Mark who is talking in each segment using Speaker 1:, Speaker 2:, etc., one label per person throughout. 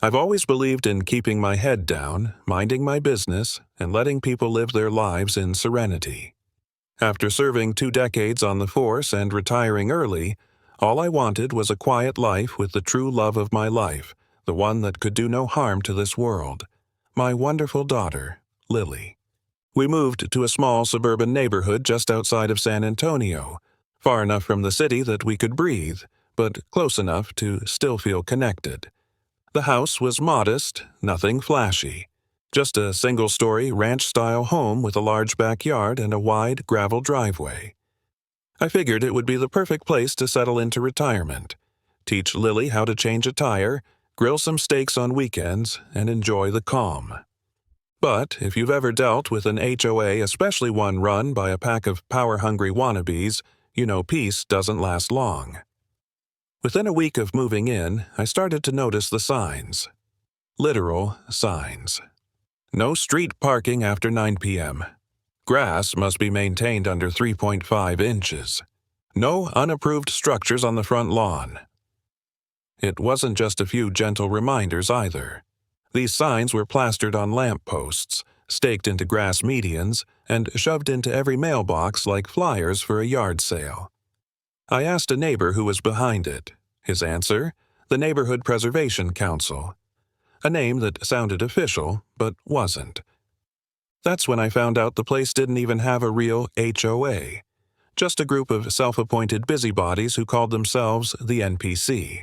Speaker 1: I've always believed in keeping my head down, minding my business, and letting people live their lives in serenity. After serving 2 decades on the force and retiring early, all I wanted was a quiet life with the true love of my life, the one that could do no harm to this world. My wonderful daughter, Lily. We moved to a small suburban neighborhood just outside of San Antonio, far enough from the city that we could breathe, but close enough to still feel connected. The house was modest, nothing flashy. Just a single-story ranch-style home with a large backyard and a wide gravel driveway. I figured it would be the perfect place to settle into retirement, teach Lily how to change a tire, grill some steaks on weekends, and enjoy the calm. But if you've ever dealt with an HOA, especially one run by a pack of power-hungry wannabes, you know peace doesn't last long. Within a week of moving in, I started to notice the signs. Literal signs. No street parking after 9 p.m. Grass must be maintained under 3.5 inches. No unapproved structures on the front lawn. It wasn't just a few gentle reminders either. These signs were plastered on lamp posts, staked into grass medians, and shoved into every mailbox like flyers for a yard sale. I asked a neighbor who was behind it. His answer? The Neighborhood Preservation Council. A name that sounded official, but wasn't. That's when I found out the place didn't even have a real HOA. Just a group of self-appointed busybodies who called themselves the NPC.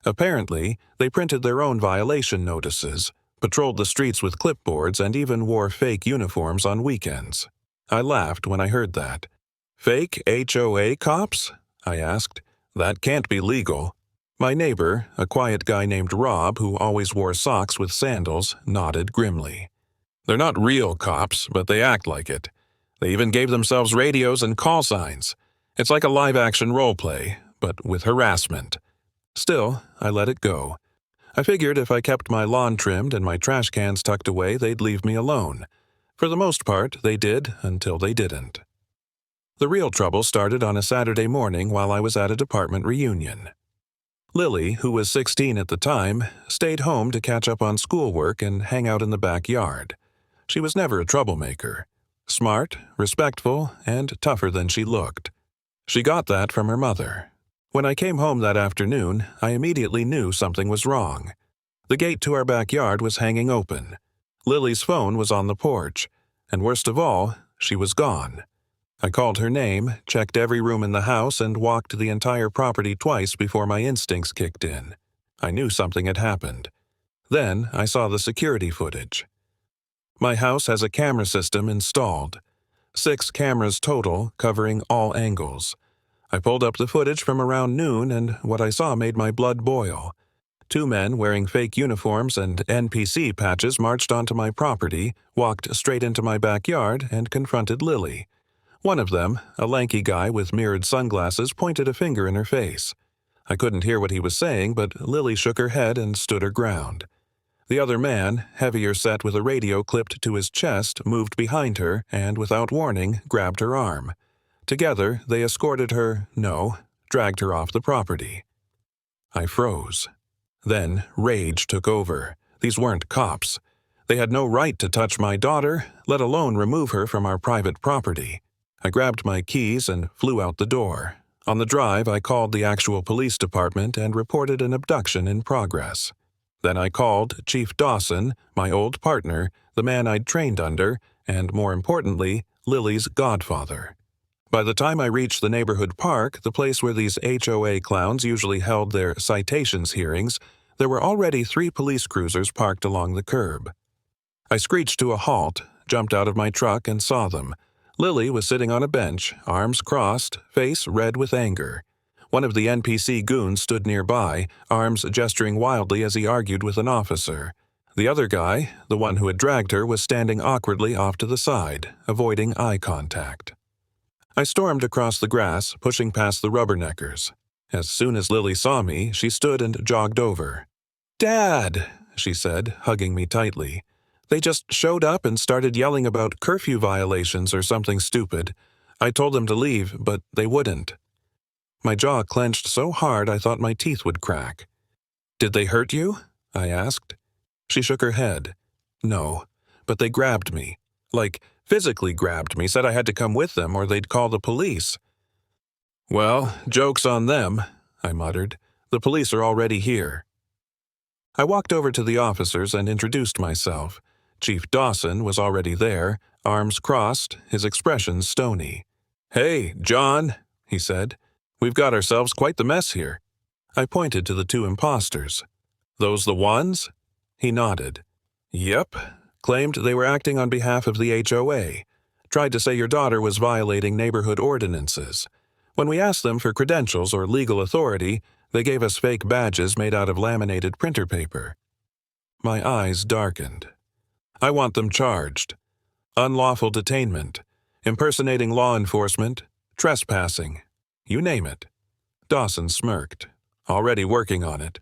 Speaker 1: Apparently, they printed their own violation notices, patrolled the streets with clipboards, and even wore fake uniforms on weekends. I laughed when I heard that. Fake HOA cops? I asked. That can't be legal. My neighbor, a quiet guy named Rob who always wore socks with sandals, nodded grimly. They're not real cops, but they act like it. They even gave themselves radios and call signs. It's like a live-action role-play, but with harassment. Still, I let it go. I figured if I kept my lawn trimmed and my trash cans tucked away, they'd leave me alone. For the most part, they did until they didn't. The real trouble started on a Saturday morning while I was at a department reunion. Lily, who was 16 at the time, stayed home to catch up on schoolwork and hang out in the backyard. She was never a troublemaker. Smart, respectful, and tougher than she looked. She got that from her mother. When I came home that afternoon, I immediately knew something was wrong. The gate to our backyard was hanging open. Lily's phone was on the porch, and worst of all, she was gone. I called her name, checked every room in the house, and walked the entire property twice before my instincts kicked in. I knew something had happened. Then I saw the security footage. My house has a camera system installed. 6 cameras total, covering all angles. I pulled up the footage from around noon, and what I saw made my blood boil. 2 men wearing fake uniforms and NPC patches marched onto my property, walked straight into my backyard, and confronted Lily. One of them, a lanky guy with mirrored sunglasses, pointed a finger in her face. I couldn't hear what he was saying, but Lily shook her head and stood her ground. The other man, heavier set with a radio clipped to his chest, moved behind her and, without warning, grabbed her arm. Together, they escorted her, dragged her off the property. I froze. Then, rage took over. These weren't cops. They had no right to touch my daughter, let alone remove her from our private property. I grabbed my keys and flew out the door. On the drive, I called the actual police department and reported an abduction in progress. Then I called Chief Dawson, my old partner, the man I'd trained under, and more importantly, Lily's godfather. By the time I reached the neighborhood park, the place where these HOA clowns usually held their citations hearings, there were already 3 police cruisers parked along the curb. I screeched to a halt, jumped out of my truck, and saw them. Lily was sitting on a bench, arms crossed, face red with anger. One of the NPC goons stood nearby, arms gesturing wildly as he argued with an officer. The other guy, the one who had dragged her, was standing awkwardly off to the side, avoiding eye contact. I stormed across the grass, pushing past the rubberneckers. As soon as Lily saw me, she stood and jogged over. "Dad," she said, hugging me tightly. "They just showed up and started yelling about curfew violations or something stupid. I told them to leave, but they wouldn't." My jaw clenched so hard I thought my teeth would crack. "Did they hurt you?" I asked. She shook her head. No, but they grabbed me. Like, physically grabbed me, said I had to come with them or they'd call the police. Well, joke's on them, I muttered. The police are already here. I walked over to the officers and introduced myself. Chief Dawson was already there, arms crossed, his expression stony. Hey, John, he said. We've got ourselves quite the mess here. I pointed to the two imposters. Those the ones? He nodded. Yep. Claimed they were acting on behalf of the HOA. Tried to say your daughter was violating neighborhood ordinances. When we asked them for credentials or legal authority, they gave us fake badges made out of laminated printer paper. My eyes darkened. I want them charged. Unlawful detainment, impersonating law enforcement, trespassing. You name it. Dawson smirked. Already working on it.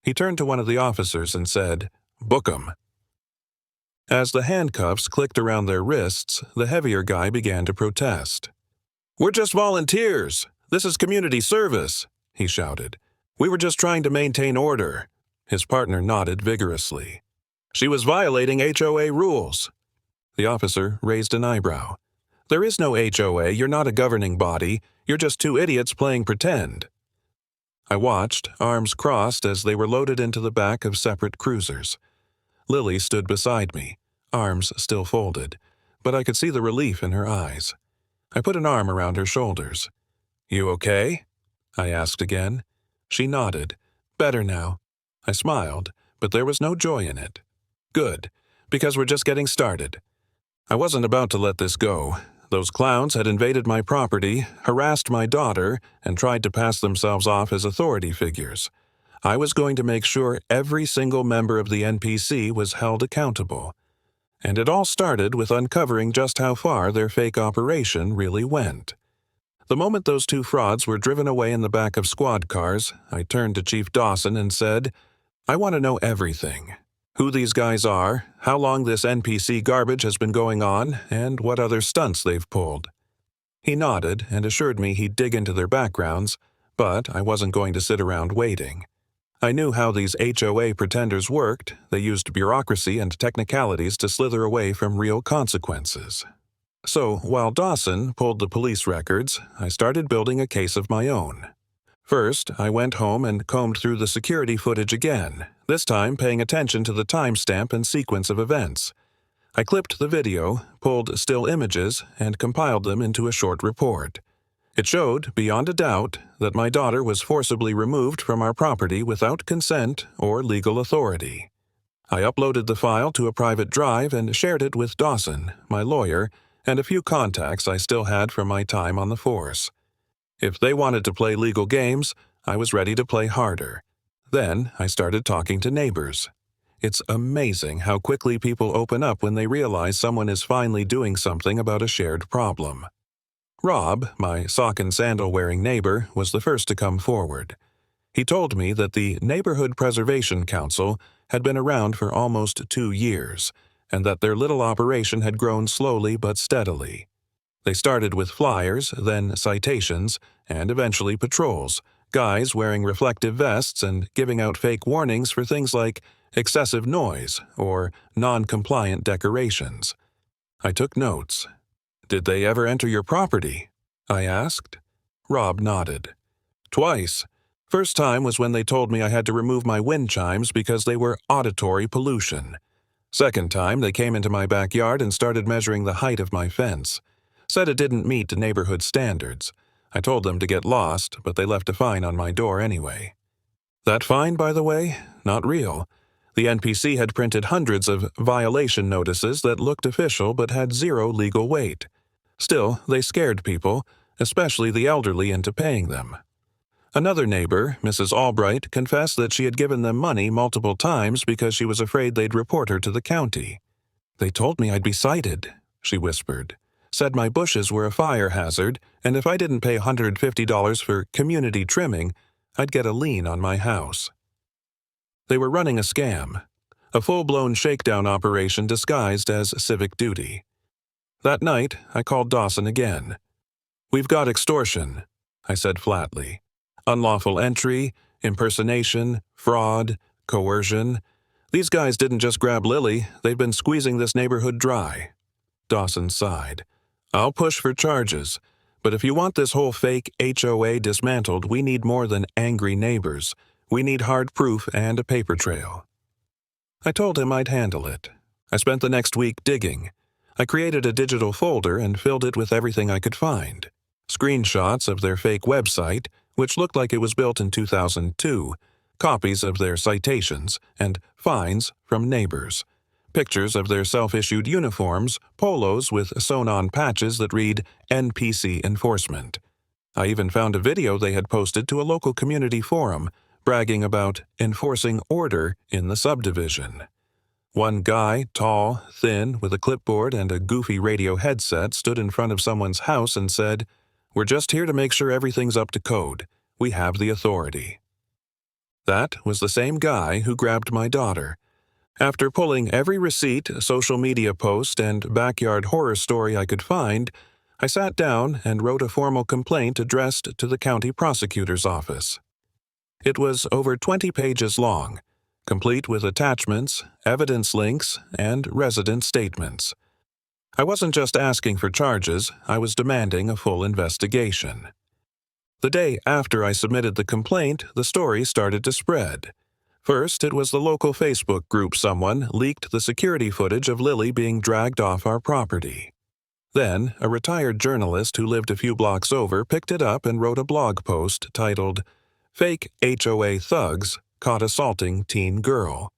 Speaker 1: He turned to one of the officers and said, "Book 'em." As the handcuffs clicked around their wrists, the heavier guy began to protest. "We're just volunteers. This is community service," he shouted. "We were just trying to maintain order." His partner nodded vigorously. "She was violating HOA rules." The officer raised an eyebrow. "There is no HOA. You're not a governing body. You're just two idiots playing pretend." I watched, arms crossed, as they were loaded into the back of separate cruisers. Lily stood beside me, arms still folded, but I could see the relief in her eyes. I put an arm around her shoulders. "You okay?" I asked again. She nodded. "Better now." I smiled, but there was no joy in it. "Good, because we're just getting started." I wasn't about to let this go. Those clowns had invaded my property, harassed my daughter, and tried to pass themselves off as authority figures. I was going to make sure every single member of the NPC was held accountable. And it all started with uncovering just how far their fake operation really went. The moment those two frauds were driven away in the back of squad cars, I turned to Chief Dawson and said, "I want to know everything. Who these guys are, how long this NPC garbage has been going on, and what other stunts they've pulled." He nodded and assured me he'd dig into their backgrounds, but I wasn't going to sit around waiting. I knew how these HOA pretenders worked. They used bureaucracy and technicalities to slither away from real consequences. So, while Dawson pulled the police records, I started building a case of my own. First, I went home and combed through the security footage again, this time paying attention to the timestamp and sequence of events. I clipped the video, pulled still images, and compiled them into a short report. It showed, beyond a doubt, that my daughter was forcibly removed from our property without consent or legal authority. I uploaded the file to a private drive and shared it with Dawson, my lawyer, and a few contacts I still had from my time on the force. If they wanted to play legal games, I was ready to play harder. Then I started talking to neighbors. It's amazing how quickly people open up when they realize someone is finally doing something about a shared problem. Rob, my sock and sandal-wearing neighbor, was the first to come forward. He told me that the Neighborhood Preservation Council had been around for almost 2 years, and that their little operation had grown slowly but steadily. They started with flyers, then citations, and eventually patrols, guys wearing reflective vests and giving out fake warnings for things like excessive noise or non-compliant decorations. I took notes. "Did they ever enter your property?" I asked. Rob nodded. "Twice. First time was when they told me I had to remove my wind chimes because they were auditory pollution. Second time, they came into my backyard and started measuring the height of my fence. Said it didn't meet neighborhood standards. I told them to get lost, but they left a fine on my door anyway. That fine, by the way, not real. The NPC had printed hundreds of violation notices that looked official but had zero legal weight. Still, they scared people, especially the elderly, into paying them. Another neighbor, Mrs. Albright, confessed that she had given them money multiple times because she was afraid they'd report her to the county. "They told me I'd be cited," she whispered. "Said my bushes were a fire hazard, and if I didn't pay $150 for community trimming, I'd get a lien on my house." They were running a scam, a full-blown shakedown operation disguised as civic duty. That night, I called Dawson again. "We've got extortion," I said flatly. "Unlawful entry, impersonation, fraud, coercion, These guys didn't just grab Lily, they've been squeezing this neighborhood dry. Dawson sighed. I'll push for charges, but if you want this whole fake HOA dismantled, we need more than angry neighbors. We need hard proof and a paper trail. I told him I'd handle it. I spent the next week digging. I created a digital folder and filled it with everything I could find. Screenshots of their fake website, which looked like it was built in 2002, copies of their citations, and fines from neighbors. Pictures of their self-issued uniforms, polos with sewn-on patches that read NPC Enforcement. I even found a video they had posted to a local community forum, bragging about enforcing order in the subdivision. One guy, tall, thin, with a clipboard and a goofy radio headset, stood in front of someone's house and said, "We're just here to make sure everything's up to code. We have the authority." That was the same guy who grabbed my daughter. After pulling every receipt, social media post, and backyard horror story I could find, I sat down and wrote a formal complaint addressed to the county prosecutor's office. It was over 20 pages long, complete with attachments, evidence links, and resident statements. I wasn't just asking for charges, I was demanding a full investigation. The day after I submitted the complaint, the story started to spread. First, it was the local Facebook group someone leaked the security footage of Lily being dragged off our property. Then, a retired journalist who lived a few blocks over picked it up and wrote a blog post titled, "Fake HOA Thugs Caught Assaulting Teen Girl."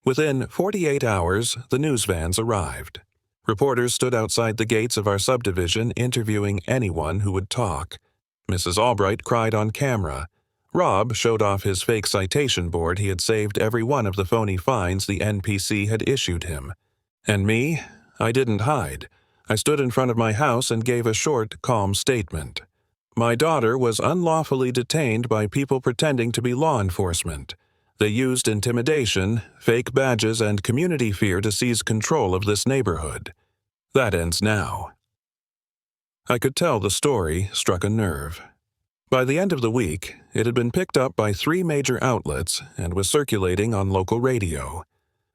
Speaker 1: Within 48 hours, the news vans arrived. Reporters stood outside the gates of our subdivision interviewing anyone who would talk. Mrs. Albright cried on camera. Rob showed off his fake citation board he had saved every one of the phony fines the NPC had issued him. And me? I didn't hide. I stood in front of my house and gave a short, calm statement. My daughter was unlawfully detained by people pretending to be law enforcement. They used intimidation, fake badges, and community fear to seize control of this neighborhood. That ends now. I could tell the story struck a nerve. By the end of the week, it had been picked up by 3 major outlets and was circulating on local radio.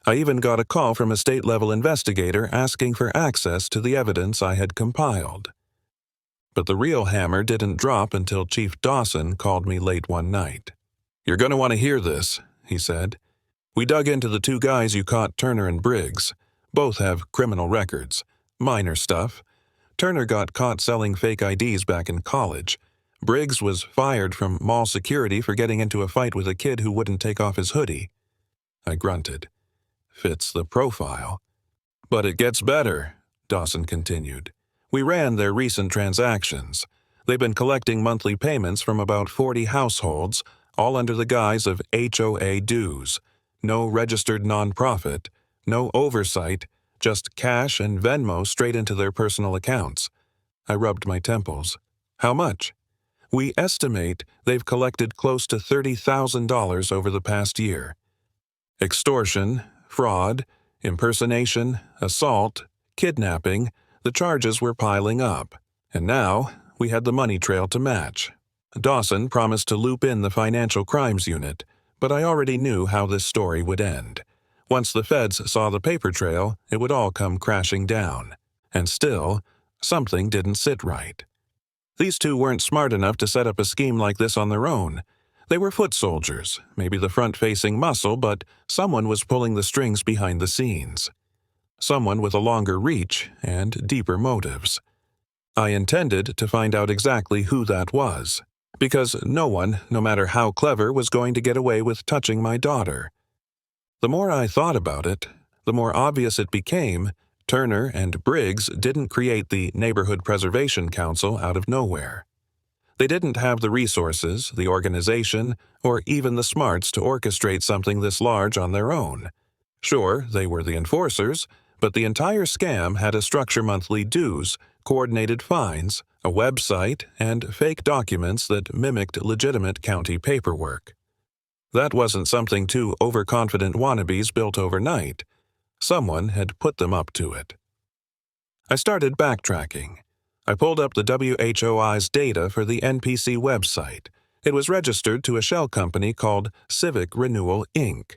Speaker 1: I even got a call from a state-level investigator asking for access to the evidence I had compiled. But the real hammer didn't drop until Chief Dawson called me late one night. "You're going to want to hear this," he said. "We dug into the 2 guys you caught, Turner and Briggs. Both have criminal records. Minor stuff. Turner got caught selling fake IDs back in college. Briggs was fired from mall security for getting into a fight with a kid who wouldn't take off his hoodie." I grunted. "Fits the profile." "But it gets better," Dawson continued. "We ran their recent transactions. They've been collecting monthly payments from about 40 households, all under the guise of HOA dues. No registered nonprofit, no oversight, just cash and Venmo straight into their personal accounts." I rubbed my temples. "How much?" "We estimate they've collected close to $30,000 over the past year. Extortion, fraud, impersonation, assault, kidnapping, the charges were piling up. And now, we had the money trail to match." Dawson promised to loop in the financial crimes unit, but I already knew how this story would end. Once the feds saw the paper trail, it would all come crashing down. And still, something didn't sit right. These 2 weren't smart enough to set up a scheme like this on their own. They were foot soldiers, maybe the front-facing muscle, but someone was pulling the strings behind the scenes. Someone with a longer reach and deeper motives. I intended to find out exactly who that was, because no one, no matter how clever, was going to get away with touching my daughter. The more I thought about it, the more obvious it became Turner and Briggs didn't create the Neighborhood Preservation Council out of nowhere. They didn't have the resources, the organization, or even the smarts to orchestrate something this large on their own. Sure, they were the enforcers, but the entire scam had a structure: monthly dues, coordinated fines, a website, and fake documents that mimicked legitimate county paperwork. That wasn't something 2 overconfident wannabes built overnight. Someone had put them up to it. I started backtracking. I pulled up the WHOI's data for the NPC website. It was registered to a shell company called Civic Renewal, Inc.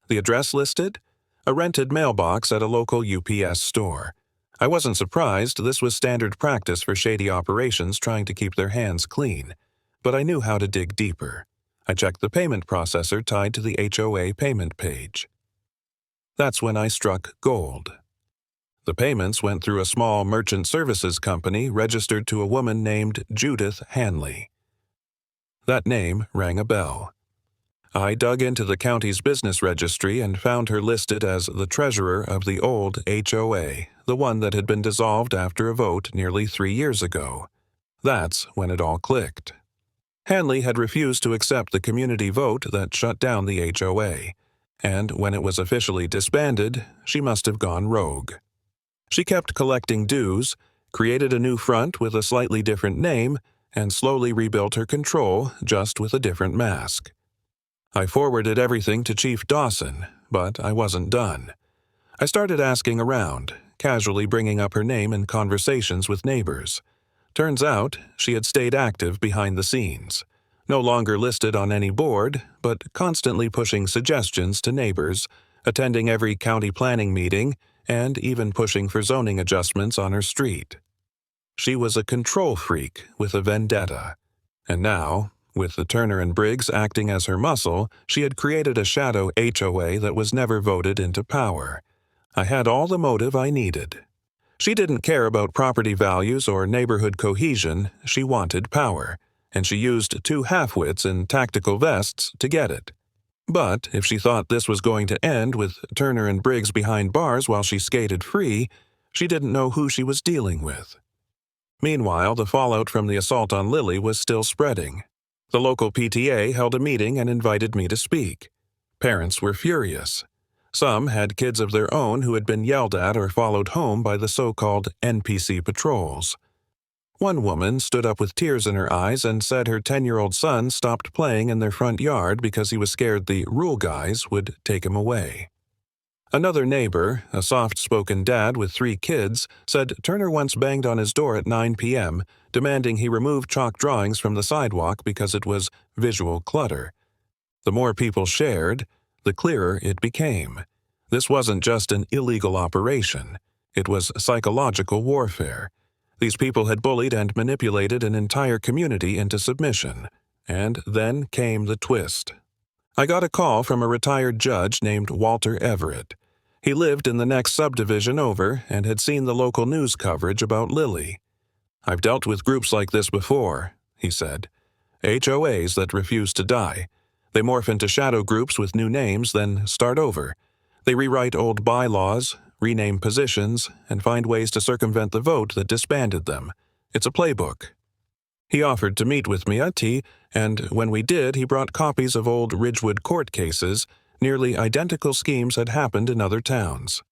Speaker 1: The address listed? A rented mailbox at a local UPS store. I wasn't surprised. This was standard practice for shady operations trying to keep their hands clean. But I knew how to dig deeper. I checked the payment processor tied to the HOA payment page. That's when I struck gold. The payments went through a small merchant services company registered to a woman named Judith Hanley. That name rang a bell. I dug into the county's business registry and found her listed as the treasurer of the old HOA, the one that had been dissolved after a vote nearly 3 years ago. That's when it all clicked. Hanley had refused to accept the community vote that shut down the HOA, and when it was officially disbanded, she must have gone rogue. She kept collecting dues, created a new front with a slightly different name, and slowly rebuilt her control just with a different mask. I forwarded everything to Chief Dawson, but I wasn't done. I started asking around, casually bringing up her name in conversations with neighbors. Turns out, she had stayed active behind the scenes, no longer listed on any board, but constantly pushing suggestions to neighbors, attending every county planning meeting, and even pushing for zoning adjustments on her street. She was a control freak with a vendetta, and now, with the Turner and Briggs acting as her muscle, she had created a shadow HOA that was never voted into power. I had all the motive I needed. She didn't care about property values or neighborhood cohesion. She wanted power, and she used 2 half-wits in tactical vests to get it. But if she thought this was going to end with Turner and Briggs behind bars while she skated free, she didn't know who she was dealing with. Meanwhile, the fallout from the assault on Lily was still spreading. The local PTA held a meeting and invited me to speak. Parents were furious. Some had kids of their own who had been yelled at or followed home by the so-called NPC patrols. One woman stood up with tears in her eyes and said her 10-year-old son stopped playing in their front yard because he was scared the rule guys would take him away. Another neighbor, a soft-spoken dad with 3 kids, said Turner once banged on his door at 9 p.m., demanding he remove chalk drawings from the sidewalk because it was visual clutter. The more people shared, the clearer it became. This wasn't just an illegal operation. It was psychological warfare. These people had bullied and manipulated an entire community into submission. And then came the twist. I got a call from a retired judge named Walter Everett. He lived in the next subdivision over and had seen the local news coverage about Lily. "I've dealt with groups like this before," he said. "HOAs that refuse to die. They morph into shadow groups with new names, then start over. They rewrite old bylaws, rename positions, and find ways to circumvent the vote that disbanded them. It's a playbook." He offered to meet with me at tea, and when we did, he brought copies of old Ridgewood court cases. Nearly identical schemes had happened in other towns.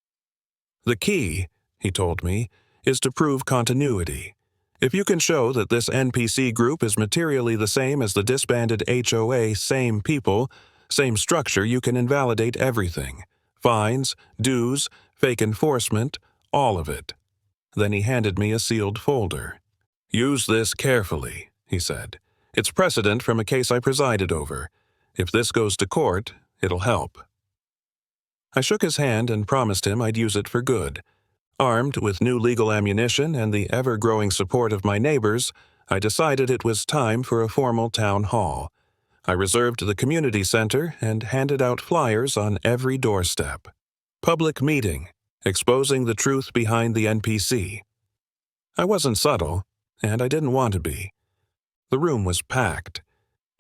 Speaker 1: "The key," he told me, "is to prove continuity. If you can show that this NPC group is materially the same as the disbanded HOA, same people, same structure, you can invalidate everything. Fines, dues, fake enforcement, all of it." Then he handed me a sealed folder. "Use this carefully," he said. "It's precedent from a case I presided over. If this goes to court, it'll help." I shook his hand and promised him I'd use it for good. Armed with new legal ammunition and the ever-growing support of my neighbors, I decided it was time for a formal town hall. I reserved the community center and handed out flyers on every doorstep. Public meeting, exposing the truth behind the NPC. I wasn't subtle, and I didn't want to be. The room was packed.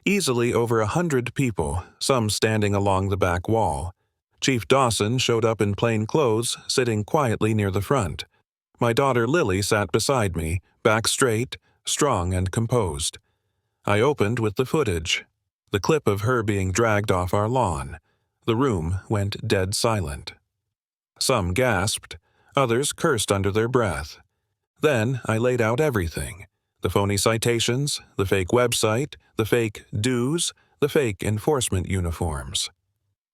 Speaker 1: Easily over 100 people, some standing along the back wall. Chief Dawson showed up in plain clothes, sitting quietly near the front. My daughter Lily sat beside me, back straight, strong and composed. I opened with the footage, the clip of her being dragged off our lawn. The room went dead silent. Some gasped, others cursed under their breath. Then I laid out everything. The phony citations, the fake website, the fake dues, the fake enforcement uniforms.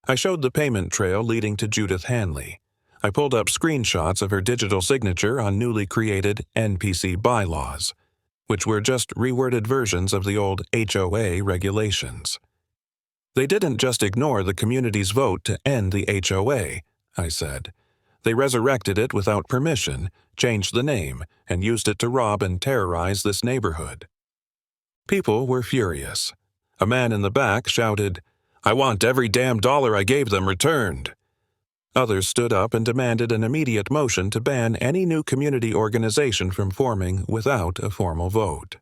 Speaker 1: I showed the payment trail leading to Judith Hanley. I pulled up screenshots of her digital signature on newly created NPC bylaws, which were just reworded versions of the old HOA regulations. They didn't just ignore the community's vote to end the HOA, I said. They resurrected it without permission, changed the name, and used it to rob and terrorize this neighborhood. People were furious. A man in the back shouted, "I want every damn dollar I gave them returned." Others stood up and demanded an immediate motion to ban any new community organization from forming without a formal vote.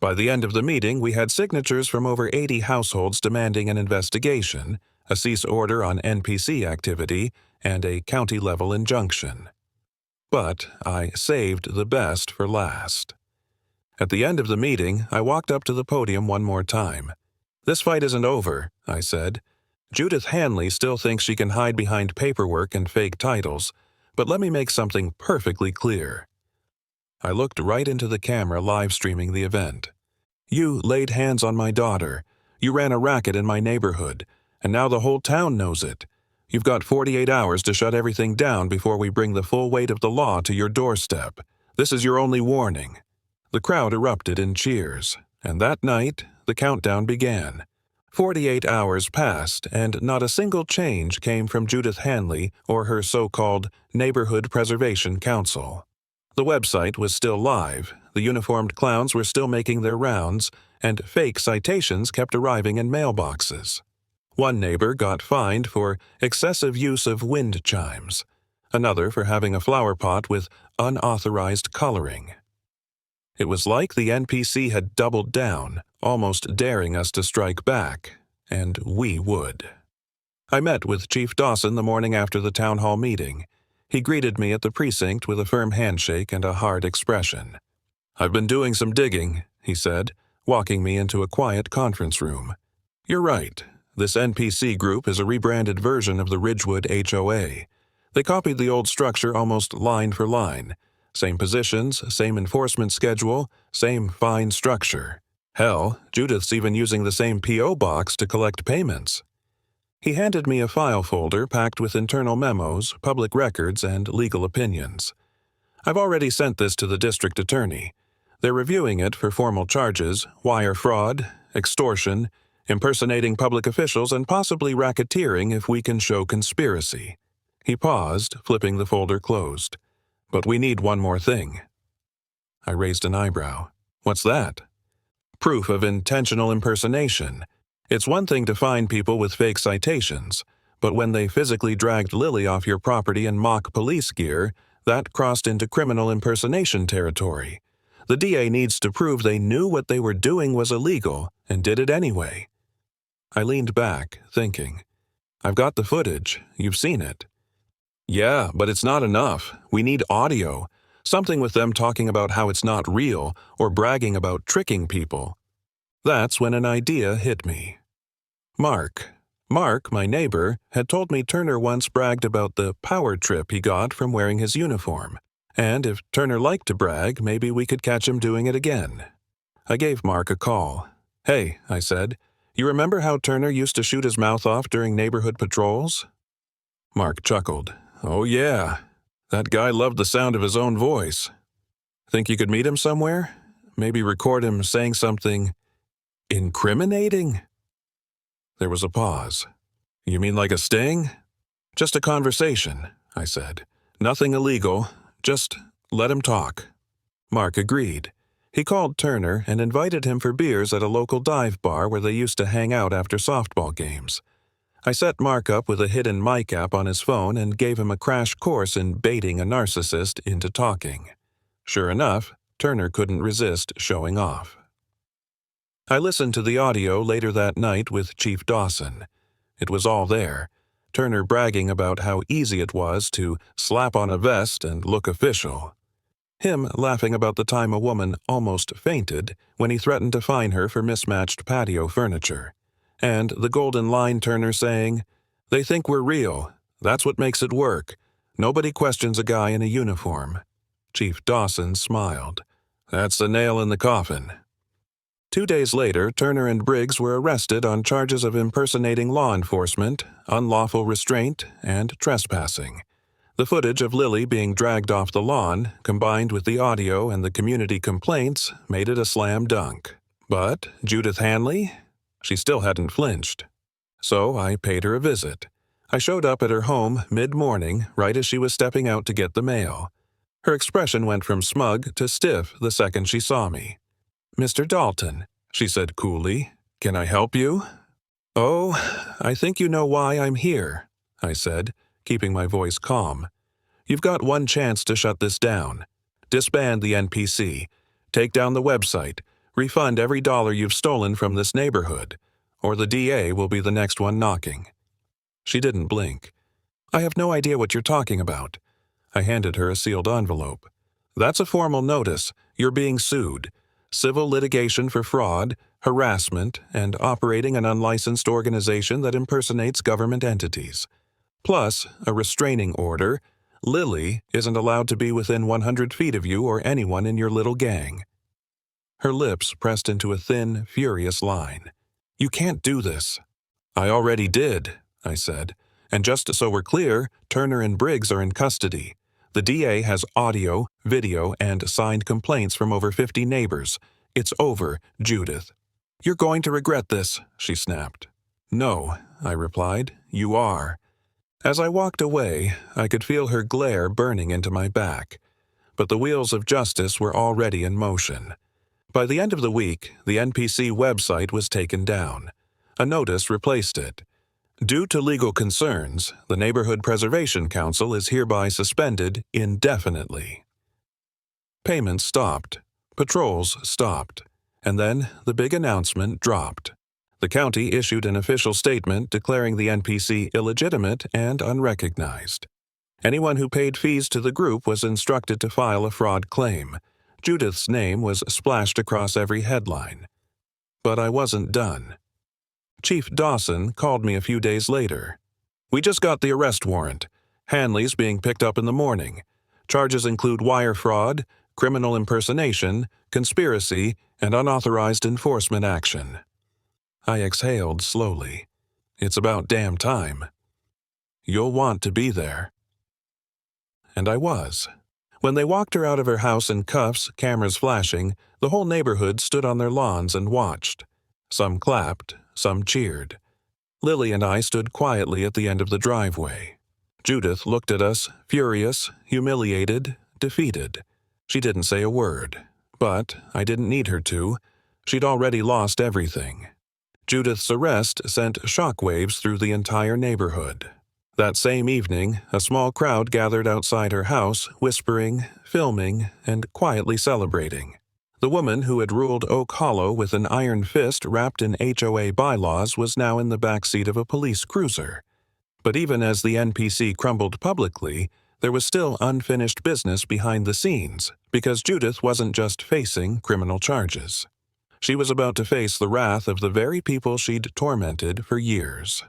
Speaker 1: By the end of the meeting, we had signatures from over 80 households demanding an investigation, a cease order on NPC activity, and a county-level injunction. But I saved the best for last. At the end of the meeting, I walked up to the podium one more time. "This fight isn't over," I said. "Judith Hanley still thinks she can hide behind paperwork and fake titles, but let me make something perfectly clear." I looked right into the camera live streaming the event. "You laid hands on my daughter. You ran a racket in my neighborhood, and now the whole town knows it. You've got 48 hours to shut everything down before we bring the full weight of the law to your doorstep. This is your only warning." The crowd erupted in cheers, and that night, the countdown began. 48 hours passed, and not a single change came from Judith Hanley or her so-called Neighborhood Preservation Council. The website was still live, the uniformed clowns were still making their rounds, and fake citations kept arriving in mailboxes. One neighbor got fined for excessive use of wind chimes, another for having a flower pot with unauthorized coloring. It was like the NPC had doubled down, almost daring us to strike back, and we would. I met with Chief Dawson the morning after the town hall meeting. He greeted me at the precinct with a firm handshake and a hard expression. "I've been doing some digging," he said, walking me into a quiet conference room. "You're right. This NPC group is a rebranded version of the Ridgewood HOA. They copied the old structure almost line for line. Same positions, same enforcement schedule, same fine structure. Hell, Judith's even using the same P.O. box to collect payments." He handed me a file folder packed with internal memos, public records, and legal opinions. "I've already sent this to the district attorney. They're reviewing it for formal charges, wire fraud, extortion, impersonating public officials, and possibly racketeering if we can show conspiracy." He paused, flipping the folder closed. "But we need one more thing." I raised an eyebrow. "What's that?" "Proof of intentional impersonation. It's one thing to fine people with fake citations, but when they physically dragged Lily off your property in mock police gear, that crossed into criminal impersonation territory. The DA needs to prove they knew what they were doing was illegal and did it anyway." I leaned back, thinking. "I've got the footage. You've seen it." "Yeah, but it's not enough. We need audio. Something with them talking about how it's not real or bragging about tricking people." That's when an idea hit me. Mark, my neighbor, had told me Turner once bragged about the power trip he got from wearing his uniform. And if Turner liked to brag, maybe we could catch him doing it again. I gave Mark a call. "Hey," I said, "you remember how Turner used to shoot his mouth off during neighborhood patrols?" Mark chuckled. "Oh yeah, that guy loved the sound of his own voice. Think you could meet him somewhere? Maybe record him saying something incriminating?" There was a pause. "You mean like a sting?" "Just a conversation," I said. "Nothing illegal. Just let him talk." Mark agreed. He called Turner and invited him for beers at a local dive bar where they used to hang out after softball games. I set Mark up with a hidden mic app on his phone and gave him a crash course in baiting a narcissist into talking. Sure enough, Turner couldn't resist showing off. I listened to the audio later that night with Chief Dawson. It was all there. Turner bragging about how easy it was to slap on a vest and look official. Him laughing about the time a woman almost fainted when he threatened to fine her for mismatched patio furniture. And the golden line Turner saying, "They think we're real. That's what makes it work. Nobody questions a guy in a uniform." Chief Dawson smiled. "That's the nail in the coffin." 2 days later, Turner and Briggs were arrested on charges of impersonating law enforcement, unlawful restraint, and trespassing. The footage of Lily being dragged off the lawn, combined with the audio and the community complaints, made it a slam dunk. But Judith Hanley? She still hadn't flinched. So I paid her a visit. I showed up at her home mid-morning, right as she was stepping out to get the mail. Her expression went from smug to stiff the second she saw me. "Mr. Dalton," she said coolly, "can I help you?" "Oh, I think you know why I'm here," I said, keeping my voice calm. "You've got one chance to shut this down. Disband the NPC, take down the website, refund every dollar you've stolen from this neighborhood, or the DA will be the next one knocking." She didn't blink. "I have no idea what you're talking about." I handed her a sealed envelope. "That's a formal notice. You're being sued. Civil litigation for fraud, harassment, and operating an unlicensed organization that impersonates government entities. Plus, a restraining order. Lily isn't allowed to be within 100 feet of you or anyone in your little gang." Her lips pressed into a thin, furious line. "You can't do this." "I already did," I said. "And just so we're clear, Turner and Briggs are in custody. The DA has audio, video, and signed complaints from over 50 neighbors. It's over, Judith." "You're going to regret this," she snapped. "No," I replied, "you are." As I walked away, I could feel her glare burning into my back. But the wheels of justice were already in motion. By the end of the week, the NPC website was taken down. A notice replaced it. "Due to legal concerns, the Neighborhood Preservation Council is hereby suspended indefinitely." Payments stopped. Patrols stopped. And then the big announcement dropped. The county issued an official statement declaring the NPC illegitimate and unrecognized. Anyone who paid fees to the group was instructed to file a fraud claim. Judith's name was splashed across every headline. But I wasn't done. Chief Dawson called me a few days later. "We just got the arrest warrant. Hanley's being picked up in the morning. Charges include wire fraud, criminal impersonation, conspiracy, and unauthorized enforcement action." I exhaled slowly. "It's about damn time." "You'll want to be there." And I was. When they walked her out of her house in cuffs, cameras flashing, the whole neighborhood stood on their lawns and watched. Some clapped, some cheered. Lily and I stood quietly at the end of the driveway. Judith looked at us, furious, humiliated, defeated. She didn't say a word, but I didn't need her to. She'd already lost everything. Judith's arrest sent shockwaves through the entire neighborhood. That same evening, a small crowd gathered outside her house, whispering, filming, and quietly celebrating. The woman who had ruled Oak Hollow with an iron fist wrapped in HOA bylaws was now in the backseat of a police cruiser. But even as the NPC crumbled publicly, there was still unfinished business behind the scenes, because Judith wasn't just facing criminal charges. She was about to face the wrath of the very people she'd tormented for years.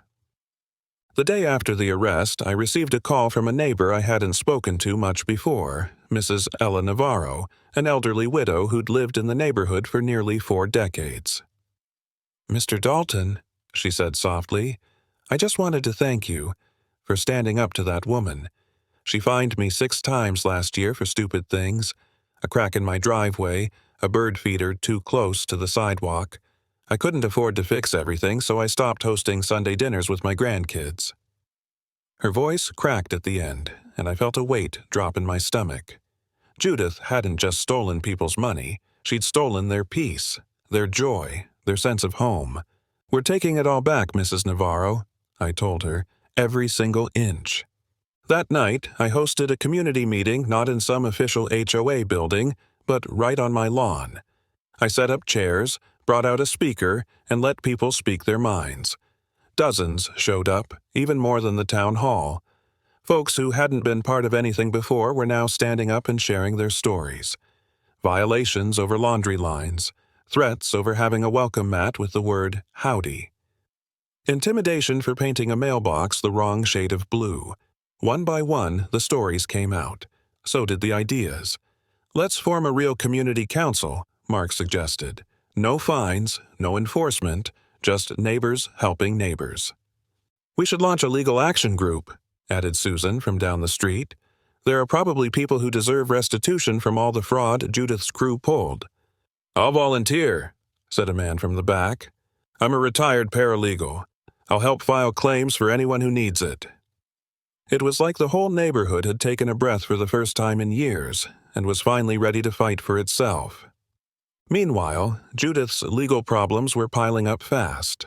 Speaker 1: The day after the arrest, I received a call from a neighbor I hadn't spoken to much before, Mrs. Ella Navarro, an elderly widow who'd lived in the neighborhood for nearly 4 decades. "Mr. Dalton," she said softly, "I just wanted to thank you for standing up to that woman. She fined me 6 times last year for stupid things, a crack in my driveway, a bird feeder too close to the sidewalk. I couldn't afford to fix everything, so I stopped hosting Sunday dinners with my grandkids." Her voice cracked at the end, and I felt a weight drop in my stomach. Judith hadn't just stolen people's money, she'd stolen their peace, their joy, their sense of home. "We're taking it all back, Mrs. Navarro," I told her, "every single inch." That night, I hosted a community meeting not in some official HOA building, but right on my lawn. I set up chairs, brought out a speaker, and let people speak their minds. Dozens showed up, even more than the town hall. Folks who hadn't been part of anything before were now standing up and sharing their stories. Violations over laundry lines, threats over having a welcome mat with the word "howdy." Intimidation for painting a mailbox the wrong shade of blue. One by one, the stories came out. So did the ideas. "Let's form a real community council," Mark suggested. "No fines, no enforcement, just neighbors helping neighbors." "We should launch a legal action group," added Susan from down the street. "There are probably people who deserve restitution from all the fraud Judith's crew pulled." "I'll volunteer," said a man from the back. "I'm a retired paralegal. I'll help file claims for anyone who needs it." It was like the whole neighborhood had taken a breath for the first time in years and was finally ready to fight for itself. Meanwhile, Judith's legal problems were piling up fast.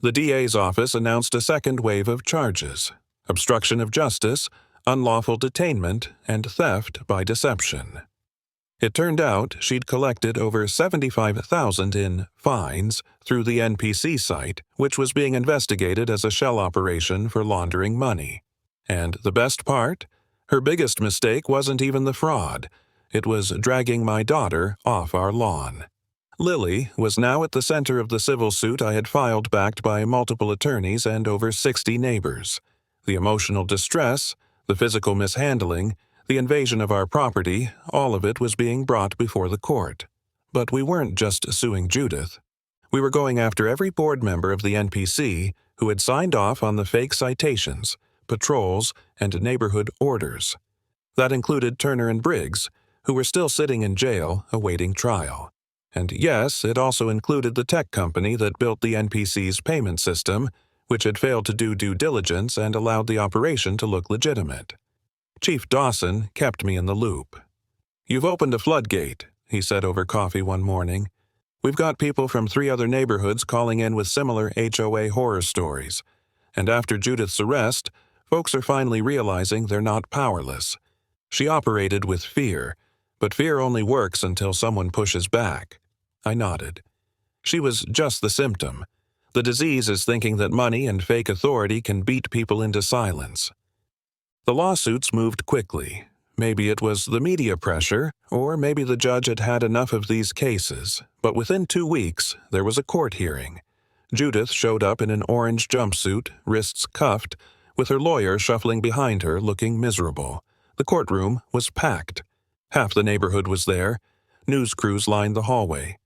Speaker 1: The DA's office announced a second wave of charges: obstruction of justice, unlawful detainment, and theft by deception. It turned out she'd collected over $75,000 in fines through the NPC site, which was being investigated as a shell operation for laundering money. And the best part? Her biggest mistake wasn't even the fraud. It was dragging my daughter off our lawn. Lily was now at the center of the civil suit I had filed, backed by multiple attorneys and over 60 neighbors. The emotional distress, the physical mishandling, the invasion of our property, all of it was being brought before the court. But we weren't just suing Judith. We were going after every board member of the NPC who had signed off on the fake citations, patrols, and neighborhood orders. That included Turner and Briggs, who were still sitting in jail awaiting trial. And yes, it also included the tech company that built the NPC's payment system, which had failed to do due diligence and allowed the operation to look legitimate. Chief Dawson kept me in the loop. "You've opened a floodgate," he said over coffee one morning. "We've got people from 3 other neighborhoods calling in with similar HOA horror stories. And after Judith's arrest, folks are finally realizing they're not powerless. She operated with fear, but fear only works until someone pushes back." I nodded. She was just the symptom. The disease is thinking that money and fake authority can beat people into silence. The lawsuits moved quickly. Maybe it was the media pressure, or maybe the judge had had enough of these cases, but within 2 weeks, there was a court hearing. Judith showed up in an orange jumpsuit, wrists cuffed, with her lawyer shuffling behind her, looking miserable. The courtroom was packed. Half the neighborhood was there. News crews lined the hallway.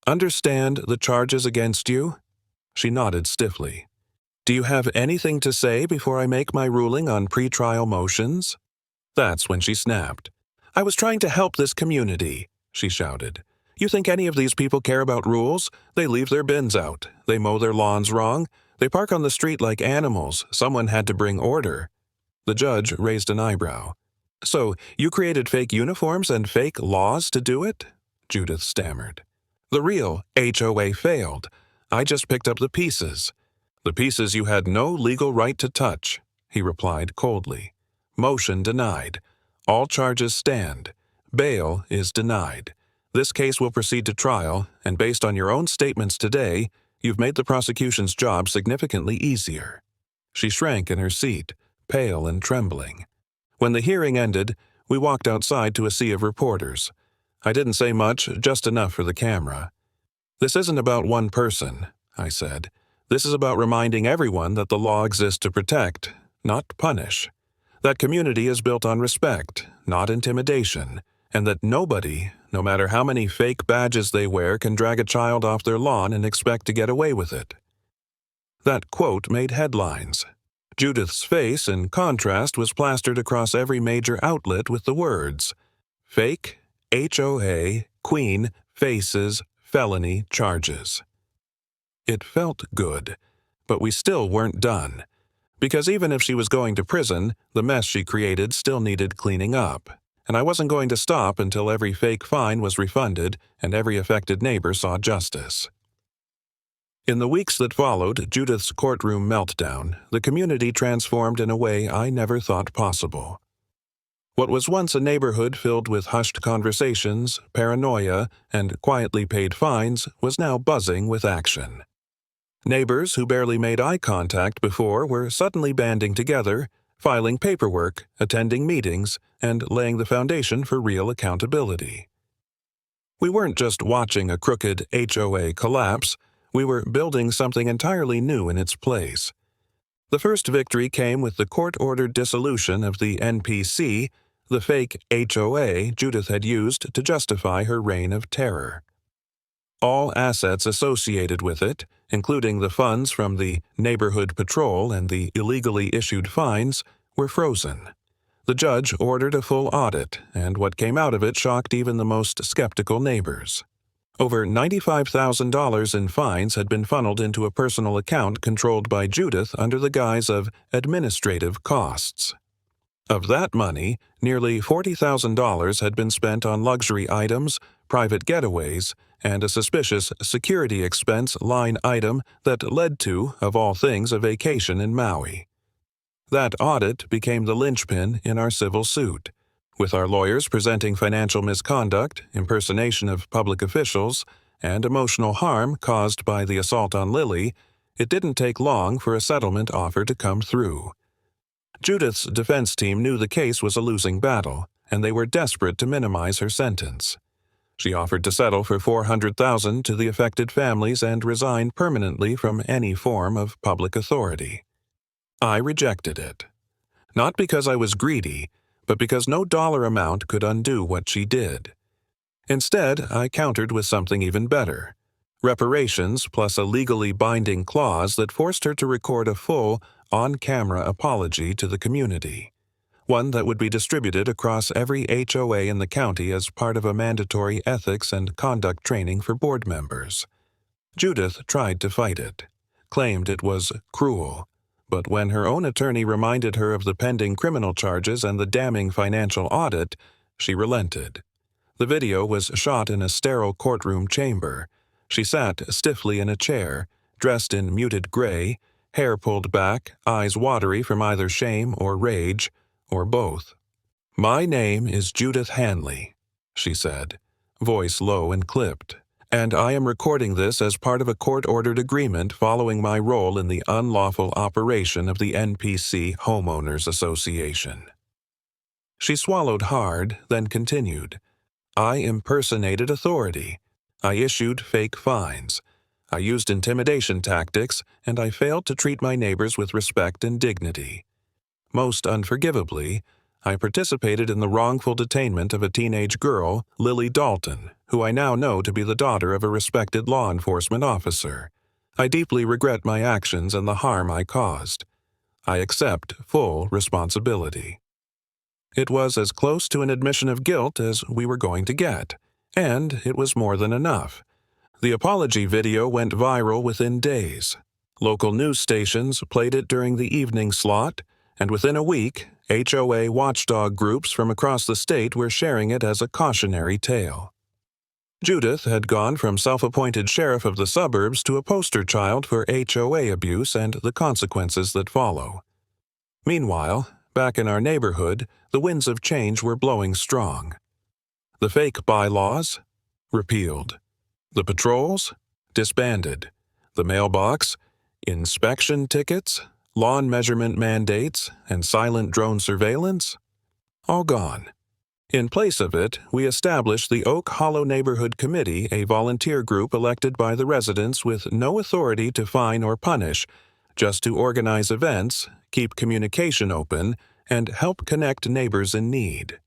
Speaker 1: "Understand the charges against you?" She nodded stiffly. "Do you have anything to say before I make my ruling on pretrial motions?" That's when she snapped. "I was trying to help this community," she shouted. "You think any of these people care about rules? They leave their bins out. They mow their lawns wrong. They park on the street like animals. Someone had to bring order." The judge raised an eyebrow. "So, you created fake uniforms and fake laws to do it?" Judith stammered. "The real HOA failed. I just picked up the pieces." "The pieces you had no legal right to touch," he replied coldly. "Motion denied. All charges stand. Bail is denied. This case will proceed to trial, and based on your own statements today, you've made the prosecution's job significantly easier." She shrank in her seat, pale and trembling. When the hearing ended, we walked outside to a sea of reporters. I didn't say much, just enough for the camera. "This isn't about one person," I said. "This is about reminding everyone that the law exists to protect, not punish. That community is built on respect, not intimidation, and that nobody, no matter how many fake badges they wear, can drag a child off their lawn and expect to get away with it." That quote made headlines. Judith's face, in contrast, was plastered across every major outlet with the words, "Fake, HOA, Queen, faces, felony charges." It felt good, but we still weren't done. Because even if she was going to prison, the mess she created still needed cleaning up, and I wasn't going to stop until every fake fine was refunded and every affected neighbor saw justice. In the weeks that followed Judith's courtroom meltdown, the community transformed in a way I never thought possible. What was once a neighborhood filled with hushed conversations, paranoia, and quietly paid fines was now buzzing with action. Neighbors who barely made eye contact before were suddenly banding together, filing paperwork, attending meetings, and laying the foundation for real accountability. We weren't just watching a crooked HOA collapse, we were building something entirely new in its place. The first victory came with the court-ordered dissolution of the NPC, the fake HOA Judith had used to justify her reign of terror. All assets associated with it, including the funds from the neighborhood patrol and the illegally issued fines, were frozen. The judge ordered a full audit, and what came out of it shocked even the most skeptical neighbors. Over $95,000 in fines had been funneled into a personal account controlled by Judith under the guise of administrative costs. Of that money, nearly $40,000 had been spent on luxury items, private getaways, and a suspicious security expense line item that led to, of all things, a vacation in Maui. That audit became the linchpin in our civil suit, with our lawyers presenting financial misconduct, impersonation of public officials, and emotional harm caused by the assault on Lily. It didn't take long for a settlement offer to come through. Judith's defense team knew the case was a losing battle, and they were desperate to minimize her sentence. She offered to settle for $400,000 to the affected families and resign permanently from any form of public authority. I rejected it. Not because I was greedy, but because no dollar amount could undo what she did. Instead, I countered with something even better: reparations plus a legally binding clause that forced her to record a full, on-camera apology to the community, one that would be distributed across every HOA in the county as part of a mandatory ethics and conduct training for board members. Judith tried to fight it, claimed it was cruel, but when her own attorney reminded her of the pending criminal charges and the damning financial audit, she relented. The video was shot in a sterile courtroom chamber. She sat stiffly in a chair, dressed in muted gray, hair pulled back, eyes watery from either shame or rage, or both. "My name is Judith Hanley," she said, voice low and clipped, "and I am recording this as part of a court-ordered agreement following my role in the unlawful operation of the NPC Homeowners Association." She swallowed hard, then continued. "I impersonated authority. I issued fake fines. I used intimidation tactics, and I failed to treat my neighbors with respect and dignity. Most unforgivably, I participated in the wrongful detainment of a teenage girl, Lily Dalton, who I now know to be the daughter of a respected law enforcement officer. I deeply regret my actions and the harm I caused. I accept full responsibility." It was as close to an admission of guilt as we were going to get, and it was more than enough. The apology video went viral within days. Local news stations played it during the evening slot, and within a week, HOA watchdog groups from across the state were sharing it as a cautionary tale. Judith had gone from self-appointed sheriff of the suburbs to a poster child for HOA abuse and the consequences that follow. Meanwhile, back in our neighborhood, the winds of change were blowing strong. The fake bylaws? Repealed. The patrols? Disbanded. The mailbox? Inspection tickets? Lawn measurement mandates? And silent drone surveillance? All gone. In place of it, we established the Oak Hollow Neighborhood Committee, a volunteer group elected by the residents with no authority to fine or punish, just to organize events, keep communication open, and help connect neighbors in need.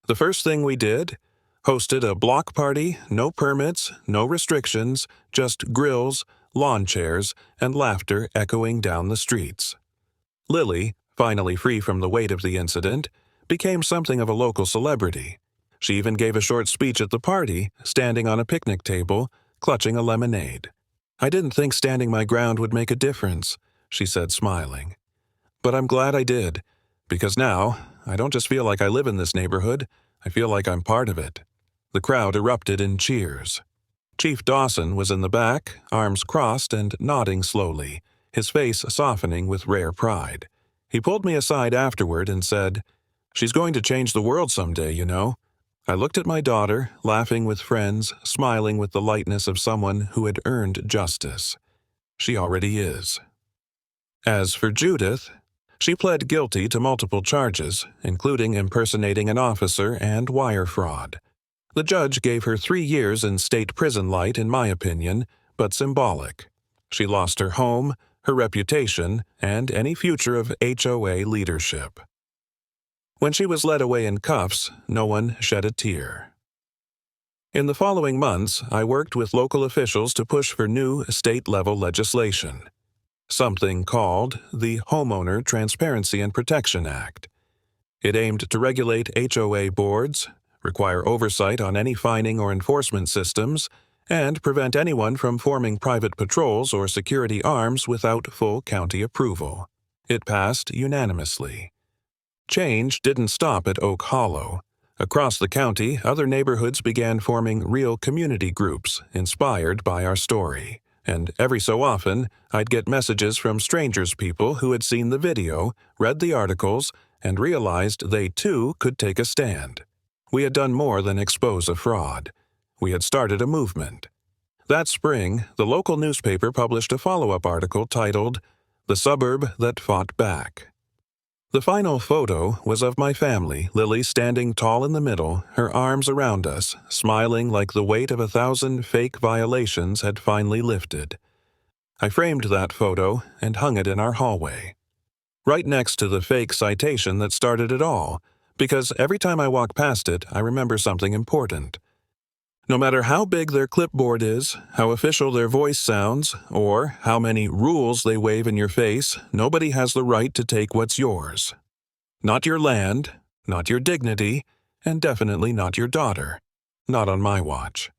Speaker 1: The first thing we did? Hosted a block party, no permits, no restrictions, just grills, lawn chairs, and laughter echoing down the streets. Lily, finally free from the weight of the incident, became something of a local celebrity. She even gave a short speech at the party, standing on a picnic table, clutching a lemonade. "I didn't think standing my ground would make a difference," she said, smiling. "But I'm glad I did, because now I don't just feel like I live in this neighborhood, I feel like I'm part of it." The crowd erupted in cheers. Chief Dawson was in the back, arms crossed and nodding slowly, his face softening with rare pride. He pulled me aside afterward and said, "She's going to change the world someday, you know." I looked at my daughter, laughing with friends, smiling with the lightness of someone who had earned justice. She already is. As for Judith, she pled guilty to multiple charges, including impersonating an officer and wire fraud. The judge gave her 3 years in state prison light, in my opinion, but symbolic. She lost her home, her reputation, and any future of HOA leadership. When she was led away in cuffs, no one shed a tear. In the following months, I worked with local officials to push for new state-level legislation, something called the Homeowner Transparency and Protection Act. It aimed to regulate HOA boards, require oversight on any fining or enforcement systems, and prevent anyone from forming private patrols or security arms without full county approval. It passed unanimously. Change didn't stop at Oak Hollow. Across the county, other neighborhoods began forming real community groups inspired by our story. And every so often, I'd get messages from strangers people who had seen the video, read the articles, and realized they too could take a stand. We had done more than expose a fraud. We had started a movement. That spring, the local newspaper published a follow-up article titled, "The Suburb That Fought Back." The final photo was of my family, Lily standing tall in the middle, her arms around us, smiling like the weight of 1,000 fake violations had finally lifted. I framed that photo and hung it in our hallway, right next to the fake citation that started it all, because every time I walk past it, I remember something important. No matter how big their clipboard is, how official their voice sounds, or how many rules they wave in your face, nobody has the right to take what's yours. Not your land, not your dignity, and definitely not your daughter. Not on my watch.